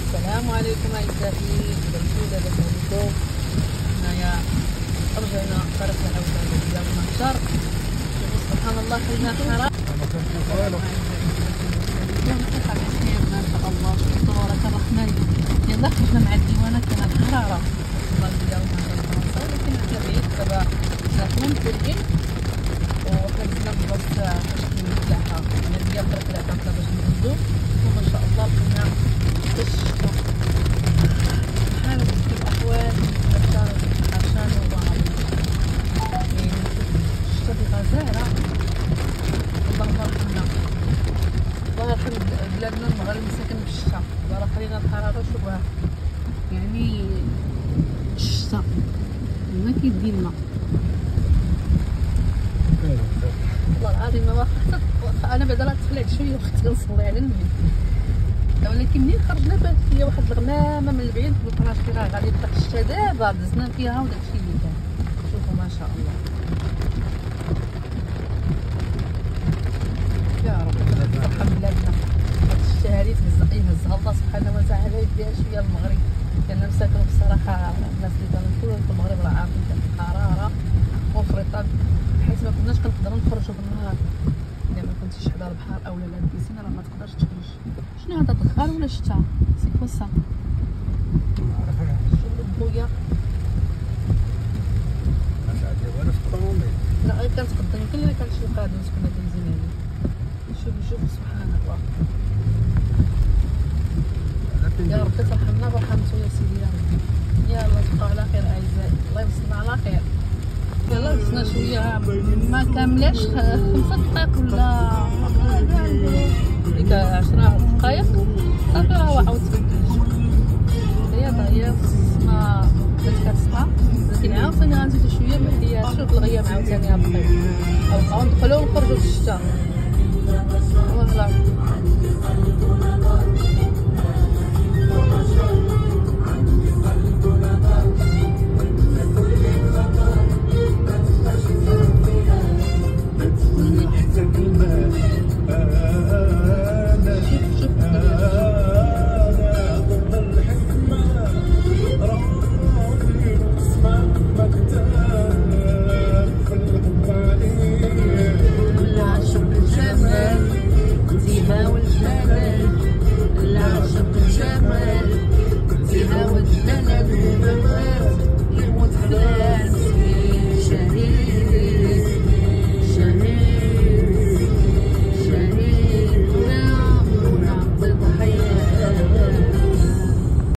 السلام عليكم اعزائي، كنتو دابا كنبداو هنايا رجعنا طريق العودة ديالنا الشهر. سبحان الله خرجنا الحرام ما شاء الله تبارك الرحمن. يلا خرجنا مع الديوانة كان الحرارة الله ديالنا فرنسا، ولكن حنا بعيد دابا حنا متفرقين وحنا بدنا بالضبط فاش كنطلعها من ديال طريق العودة باش نبدو. وما شاء الله لقينا الشتا بحال هاد الاحوال عشان وضعها يعني الشتا بغزارة. اللهم ارحمنا، الله يرحم بلادنا المغرب مساكن في الشتا. راه خلينا الحرارة شوفوها يعني الشتا ما كيدي لنا والله العظيم. واخا انا بعدا راه تفلعت شويه وقت كنصلي على الميت، ولكن منين خرجنا بانت فيا واحد الغمامه من البعيد قلت راه غادي يبقى الشتا دابا دزنا فيها وداكشي اللي كان. شوفوا ما شاء الله يا رب ترحم بلادنا. هاد الشتا هادي يهزها الله سبحانه وتعالى يديها شويه للمغرب، لان مساكن بصراحه الناس اللي كانوا في المغرب راه عارفين كانت الحراره مفرطه بحيث ما كناش كنقدروا نخرجوا بالنهار. الا ما كنتيش حدا البحر اولا لا البيسين راه ما تقدرش تخرج. شنو هذا الدخان ولا الشتا؟ سي كوا سا شوف خويا. لا غير كنتقدم، يمكن الا كانت شي قادوس كنا دايزين عليه. شوف سبحان الله يا ربي ترحمنا برحمته يا سيدي يا ربي. يلا تبقاو على خير اعزائي، الله يوصلنا على خير. يلا دزنا شويه ما كاملاش 5 دقائق ولا ديك 10 دقائق صافي راه عاود تبدل. هي ما كتسقى، لكن عاوتاني غنزيدو شويه ملي شوف الغيام عاوتاني غتطيب او بقاو ندخلو ونخرجو في الشتا. والله